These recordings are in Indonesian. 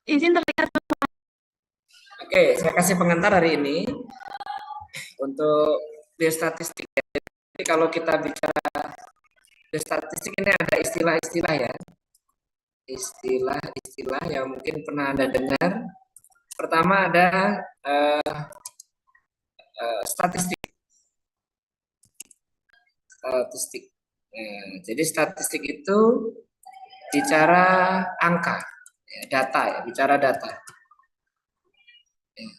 Izin terlihat. Oke, saya kasih pengantar hari ini untuk biostatistik. Jadi kalau kita bicara biostatistik ini ada istilah-istilah ya. Istilah-istilah yang mungkin pernah Anda dengar. Pertama ada statistik. Statistik. Jadi statistik itu bicara angka, ya, data ya, bicara data. Ya.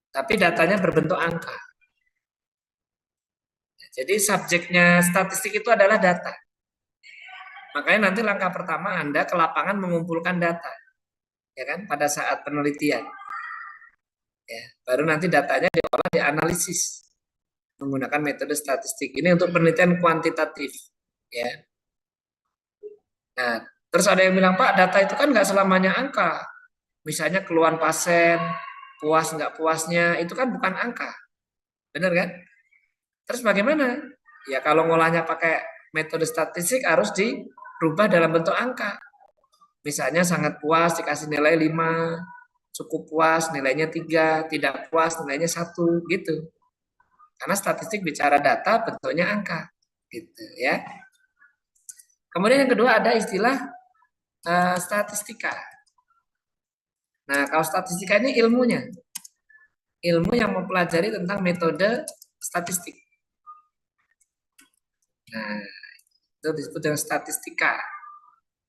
Tapi datanya berbentuk angka. Jadi subjeknya statistik itu adalah data. Makanya nanti langkah pertama Anda ke lapangan mengumpulkan data, ya kan, pada saat penelitian. Ya, baru nanti datanya diolah, dianalisis menggunakan metode statistik. Ini untuk penelitian kuantitatif, ya. Nah, terus ada yang bilang, Pak, data itu kan nggak selamanya angka. Misalnya keluhan pasien, puas nggak puasnya, itu kan bukan angka. Benar kan? Terus bagaimana? Ya kalau ngolahnya pakai metode statistik harus dirubah dalam bentuk angka. Misalnya sangat puas dikasih nilai 5, cukup puas nilainya 3, tidak puas nilainya 1, gitu. Karena statistik bicara data bentuknya angka, gitu ya. Kemudian yang kedua ada istilah statistika. Nah, kalau statistika ini ilmunya. Ilmu yang mempelajari tentang metode statistik. Nah, itu disebut dengan statistika.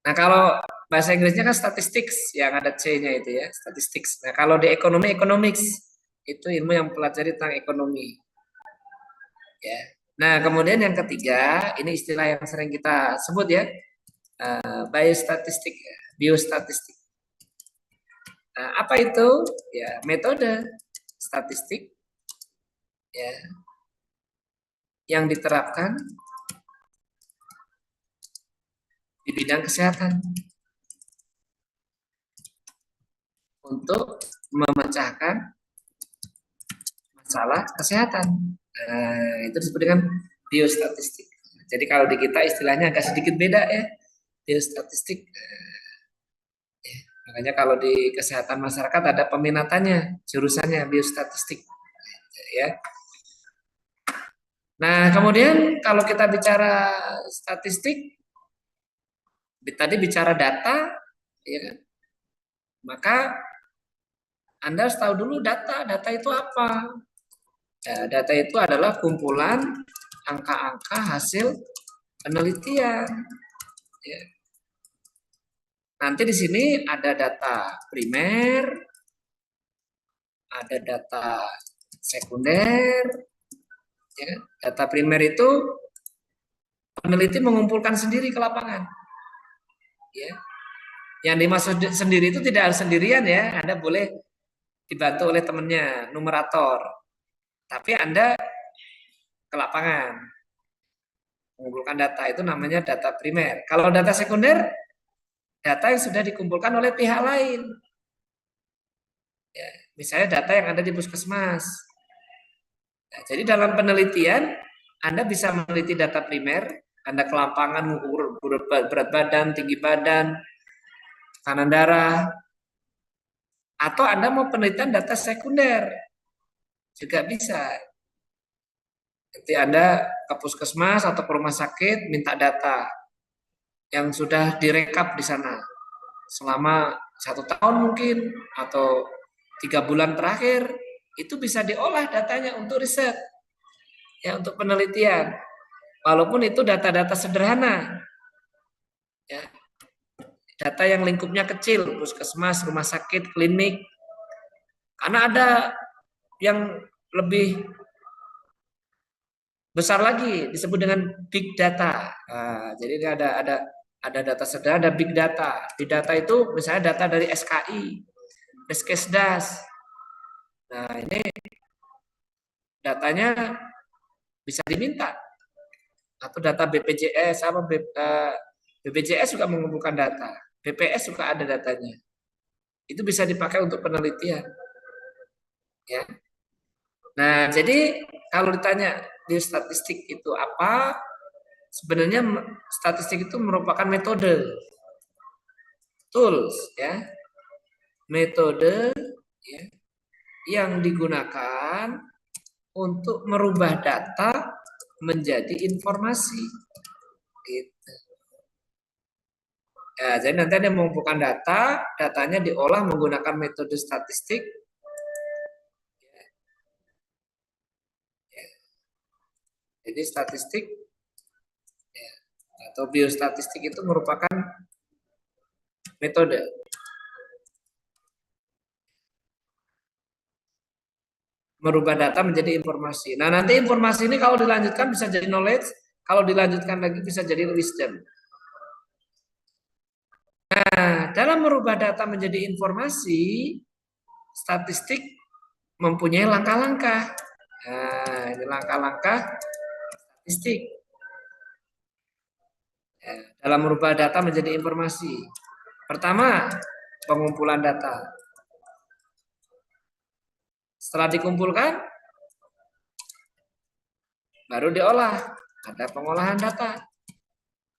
Nah, kalau bahasa Inggrisnya kan statistics, yang ada C-nya itu ya, statistics. Nah, kalau di ekonomi, economics, itu ilmu yang mempelajari tentang ekonomi. Ya. Nah, kemudian yang ketiga, ini istilah yang sering kita sebut ya, biostatistik, biostatistik. Nah, apa itu? Ya, metode statistik ya yang diterapkan di bidang kesehatan untuk memecahkan masalah kesehatan. Nah, itu disebut dengan biostatistik. Jadi kalau di kita istilahnya agak sedikit beda ya, biostatistik. Ya, makanya kalau di kesehatan masyarakat ada peminatannya, jurusannya biostatistik. Ya. Nah, kemudian kalau kita bicara statistik, tadi bicara data, ya kan? Maka Anda harus tahu dulu data. Data itu apa? Ya, data itu adalah kumpulan angka-angka hasil penelitian. Ya. Nanti di sini ada data primer, ada data sekunder. Ya. Data primer itu peneliti mengumpulkan sendiri ke lapangan. Ya. Yang dimaksud sendiri itu tidak harus sendirian ya. Anda boleh dibantu oleh temannya, numerator. Tapi Anda ke lapangan mengumpulkan data, itu namanya data primer. Kalau data sekunder, data yang sudah dikumpulkan oleh pihak lain. Ya, misalnya data yang ada di puskesmas. Ya, jadi dalam penelitian, Anda bisa meneliti data primer, Anda ke lapangan mengukur berat badan, tinggi badan, tekanan darah, atau Anda mau penelitian data sekunder, juga bisa. Nanti Anda ke puskesmas atau ke rumah sakit, minta data yang sudah direkap di sana selama 1 tahun mungkin atau 3 bulan terakhir, itu bisa diolah datanya untuk riset, ya, untuk penelitian. Walaupun itu data-data sederhana, ya, data yang lingkupnya kecil, puskesmas, rumah sakit, klinik. Karena ada yang lebih besar lagi disebut dengan big data. Nah, jadi ada data sederhana, ada big data. Big data itu misalnya data dari SKI, Deskesdas. Nah, ini datanya bisa diminta. Atau data BPJS, BPJS juga mengumpulkan data. BPS juga ada datanya. Itu bisa dipakai untuk penelitian. Ya. Nah, jadi kalau ditanya di statistik itu apa? Sebenarnya statistik itu merupakan metode, tools, ya. metode ya, yang digunakan untuk merubah data menjadi informasi. Gitu. Ya, jadi nanti Anda mengumpulkan data, datanya diolah menggunakan metode statistik. Jadi statistik ya, atau biostatistik itu merupakan metode. Merubah data menjadi informasi. Nah, nanti informasi ini kalau dilanjutkan bisa jadi knowledge, kalau dilanjutkan lagi bisa jadi wisdom. Nah, dalam merubah data menjadi informasi, statistik mempunyai langkah-langkah. Nah, ini langkah-langkah statistik. Ya, dalam merubah data menjadi informasi. Pertama, pengumpulan data. Setelah dikumpulkan, baru diolah. Ada pengolahan data.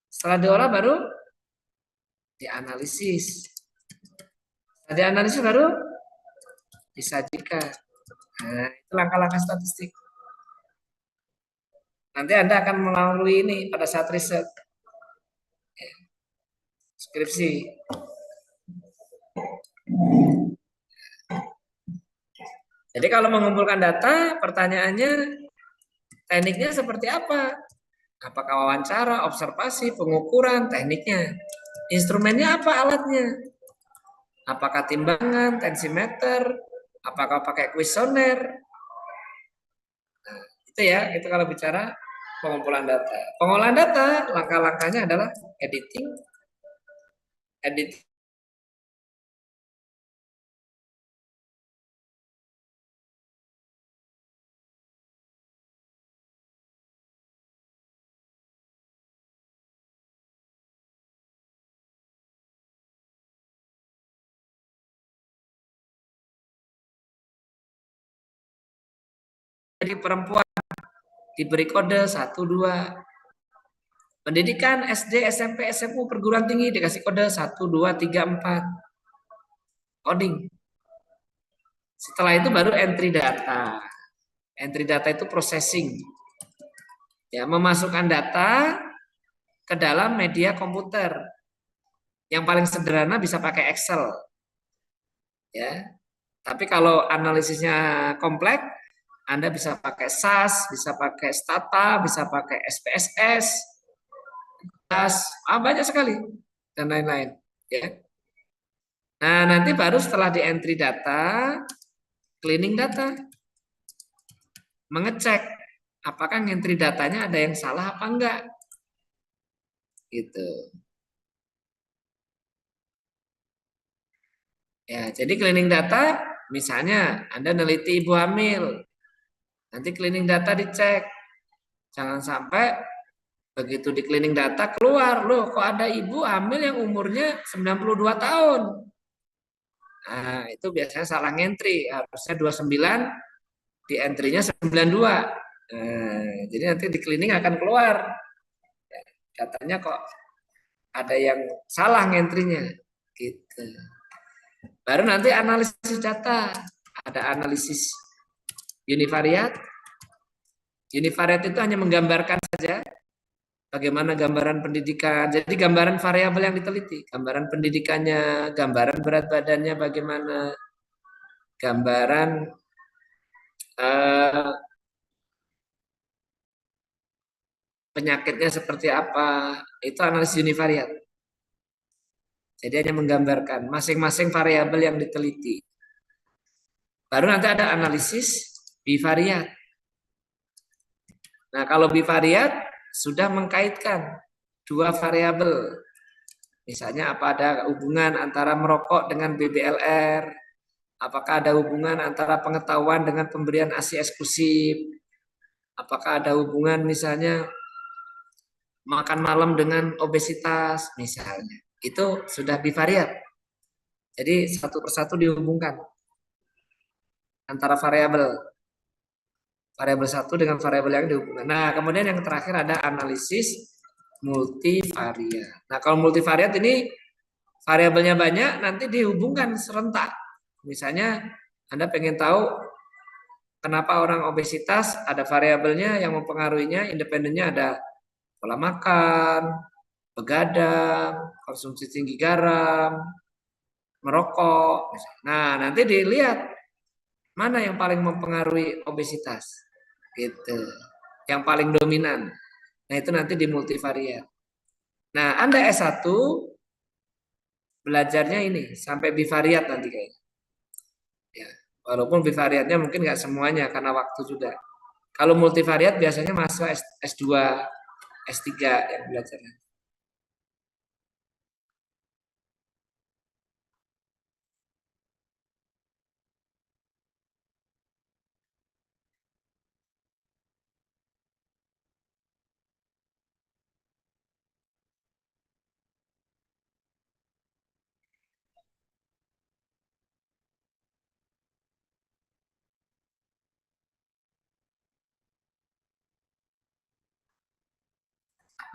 Setelah diolah baru dianalisis. Setelah dianalisis baru disajikan. Nah, itu langkah-langkah statistik. Nanti Anda akan melalui ini pada saat riset. Skripsi. Jadi kalau mengumpulkan data, pertanyaannya tekniknya seperti apa? Apakah wawancara, observasi, pengukuran, tekniknya? Instrumennya apa alatnya? Apakah timbangan, tensimeter, apakah pakai kuesioner? Nah, itu ya, itu kalau bicara pengumpulan data. Pengolahan data, langkah-langkahnya adalah editing. Jadi perempuan diberi kode 1, 2. Pendidikan SD, SMP, SMU, perguruan tinggi dikasih kode 1, 2, 3, 4. Coding. Setelah itu baru entry data. Entry data itu processing. Ya, memasukkan data ke dalam media komputer. Yang paling sederhana bisa pakai Excel. Ya. Tapi kalau analisisnya kompleks, Anda bisa pakai SAS, bisa pakai Stata, bisa pakai SPSS, banyak sekali dan lain-lain. Ya. Nah, nanti baru setelah di entry data, cleaning data, mengecek apakah entry datanya ada yang salah apa enggak, gitu. Ya, jadi cleaning data, misalnya Anda neliti ibu hamil, nanti cleaning data dicek, jangan sampai begitu di cleaning data keluar, loh kok ada ibu hamil yang umurnya 92 tahun. Nah, itu biasanya salah ngentri, harusnya 29, di entry-nya 92. Nah, jadi nanti di cleaning akan keluar. Datanya kok ada yang salah ngentrinya. Gitu. Baru nanti analisis data. Ada analisis univariate. Univariate itu hanya menggambarkan saja bagaimana gambaran pendidikan. Jadi gambaran variabel yang diteliti, gambaran pendidikannya, gambaran berat badannya bagaimana, gambaran penyakitnya seperti apa, itu analisis univariate. Jadi hanya menggambarkan masing-masing variabel yang diteliti. Baru nanti ada analisis bivariat. Nah, kalau bivariat sudah mengkaitkan dua variabel. Misalnya apa ada hubungan antara merokok dengan BBLR, apakah ada hubungan antara pengetahuan dengan pemberian ASI eksklusif, apakah ada hubungan misalnya makan malam dengan obesitas misalnya. Itu sudah bivariat. Jadi satu persatu dihubungkan antara variabel satu dengan variabel yang dihubungkan. Nah, kemudian yang terakhir ada analisis multivariat. Nah, kalau multivariat ini variabelnya banyak, nanti dihubungkan serentak. Misalnya Anda pengen tahu kenapa orang obesitas, ada variabelnya yang mempengaruhinya, independennya ada pola makan, begadang, konsumsi tinggi garam, merokok. Nah, nanti dilihat mana yang paling mempengaruhi obesitas. Gitu. Yang paling dominan. Nah, itu nanti di multivariat. Nah, Anda S1 belajarnya ini sampai bivariat nanti kayaknya. Ya, walaupun bivariatnya mungkin nggak semuanya karena waktu juga. Kalau multivariat biasanya mahasiswa S2, S3 yang belajarnya.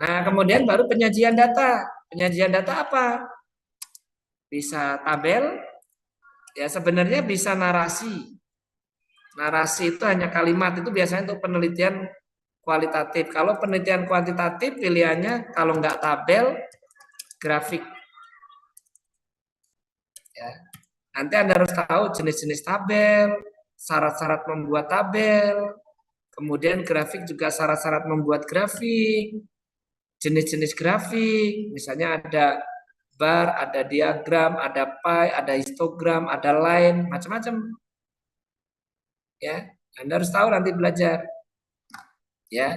Nah, kemudian baru penyajian data. Penyajian data apa? Bisa tabel, ya sebenarnya bisa narasi. Narasi itu hanya kalimat, itu biasanya untuk penelitian kualitatif. Kalau penelitian kuantitatif pilihannya kalau nggak tabel, grafik. Ya. Nanti Anda harus tahu jenis-jenis tabel, syarat-syarat membuat tabel, kemudian grafik juga syarat-syarat membuat grafik, jenis-jenis grafik, misalnya ada bar, ada diagram, ada pie, ada histogram, ada line, macam-macam. Ya, Anda harus tahu nanti belajar. Ya,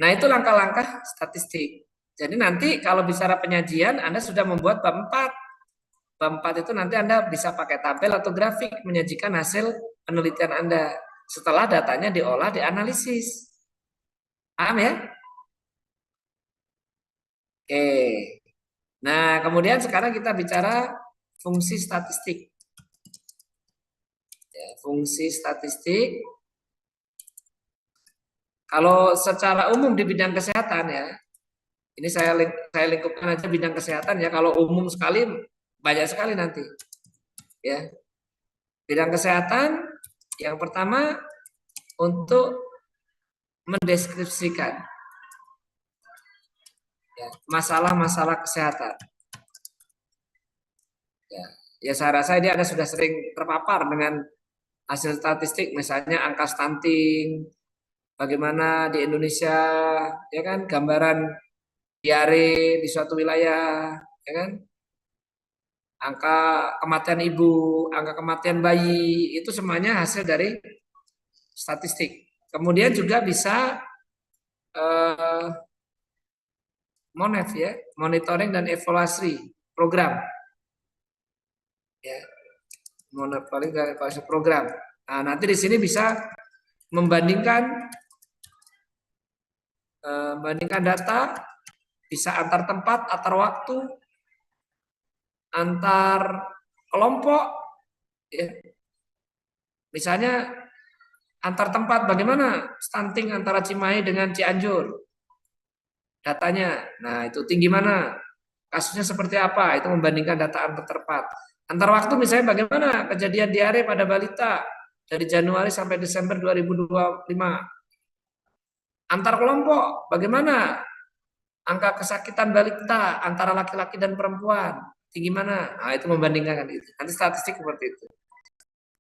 nah itu langkah-langkah statistik. Jadi nanti kalau bicara penyajian, Anda sudah membuat bab 4. Bab 4 itu nanti Anda bisa pakai tabel atau grafik menyajikan hasil penelitian Anda. Setelah datanya diolah, dianalisis. Paham ya? Oke. Nah, kemudian sekarang kita bicara fungsi statistik. Ya, fungsi statistik. Kalau secara umum di bidang kesehatan ya, ini saya lingkupkan aja bidang kesehatan ya. Kalau umum sekali banyak sekali nanti. Ya, bidang kesehatan yang pertama untuk mendeskripsikan ya, masalah-masalah kesehatan. Ya, ya saya rasa ini Anda sudah sering terpapar dengan hasil statistik, misalnya angka stunting, bagaimana di Indonesia, ya kan, gambaran diare di suatu wilayah, ya kan, angka kematian ibu, angka kematian bayi, itu semuanya hasil dari statistik. Kemudian juga bisa eh, MONEV ya, monitoring dan evaluasi program, ya, monitoring dan evaluasi program. Nah, nanti di sini bisa membandingkan membandingkan data, bisa antar tempat, antar waktu, antar kelompok, ya. Misalnya antar tempat, bagaimana stunting antara Cimahi dengan Cianjur, datanya. Nah itu tinggi mana, kasusnya seperti apa, itu membandingkan data antar tempat. Antar waktu misalnya bagaimana kejadian diare pada balita dari Januari sampai Desember 2025. Antar kelompok, bagaimana angka kesakitan balita antara laki-laki dan perempuan, tinggi mana? Nah, itu membandingkan itu. Nanti statistik seperti itu.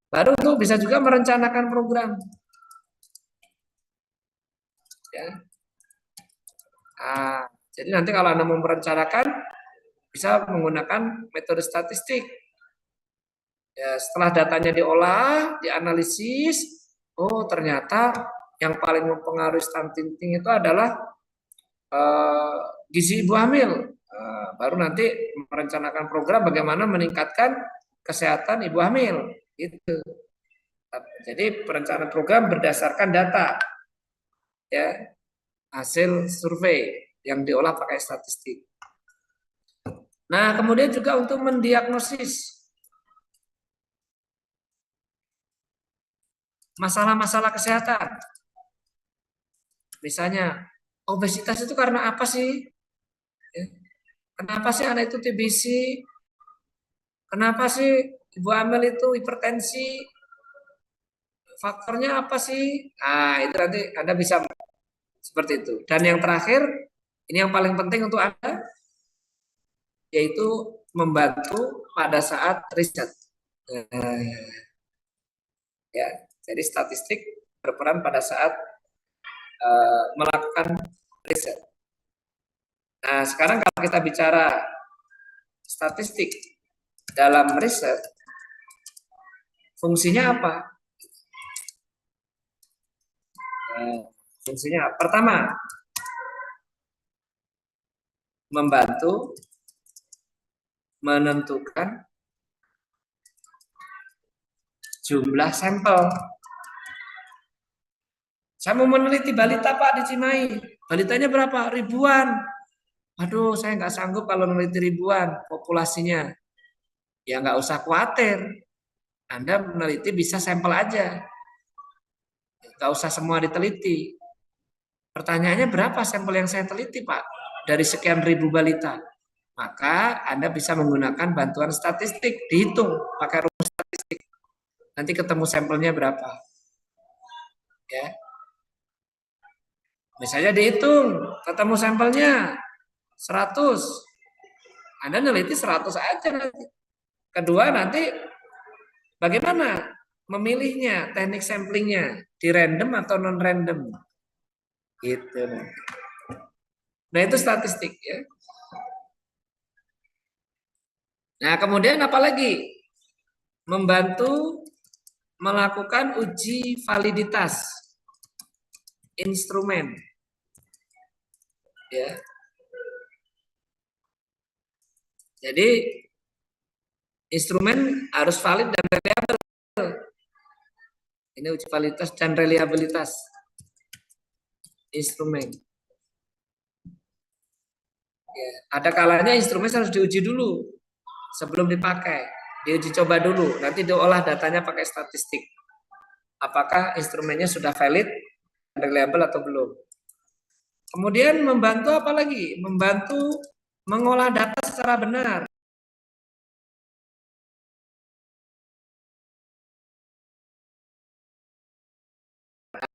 Baru tuh bisa juga merencanakan program. Ya. Nah, jadi nanti kalau Anda mau merencanakan, bisa menggunakan metode statistik. Ya, setelah datanya diolah, dianalisis, oh ternyata yang paling mempengaruhi stunting itu adalah eh, gizi ibu hamil. Baru nanti merencanakan program bagaimana meningkatkan kesehatan ibu hamil. Itu. Jadi perencanaan program berdasarkan data, ya, hasil survei yang diolah pakai statistik. Nah, kemudian juga untuk mendiagnosis masalah-masalah kesehatan. Misalnya, obesitas itu karena apa sih? Ya, kenapa sih anak itu TBC? Kenapa sih ibu hamil itu hipertensi, faktornya apa sih? Nah, itu nanti Anda bisa seperti itu. Dan yang terakhir, ini yang paling penting untuk Anda, yaitu membantu pada saat riset. Ya, jadi statistik berperan pada saat melakukan riset. Nah, sekarang kalau kita bicara statistik dalam riset, fungsinya apa? Fungsinya pertama, membantu menentukan jumlah sampel. Saya mau meneliti balita Pak di Cimahi. Balitanya berapa? Ribuan. Aduh, saya nggak sanggup kalau meneliti ribuan populasinya. Ya nggak usah khawatir. Anda meneliti bisa sampel aja. Nggak usah semua diteliti. Pertanyaannya berapa sampel yang saya teliti Pak? Dari sekian ribu balita. Maka Anda bisa menggunakan bantuan statistik. Dihitung pakai rumus statistik. Nanti ketemu sampelnya berapa. Ya. Misalnya dihitung, ketemu sampelnya 100. Anda neliti 100 aja nanti. Kedua nanti bagaimana memilihnya, teknik samplingnya, di random atau non random. Gitu. Nah, itu statistik ya. Nah, kemudian apa lagi? Membantu melakukan uji validitas instrumen. Ya. Jadi instrumen harus valid dan reliable. Ini uji validitas dan reliabilitas instrumen. Ya, ada kalanya instrumen harus diuji dulu sebelum dipakai. Diuji coba dulu, nanti diolah datanya pakai statistik. Apakah instrumennya sudah valid, reliable atau belum. Kemudian membantu apa lagi? Membantu mengolah data secara benar.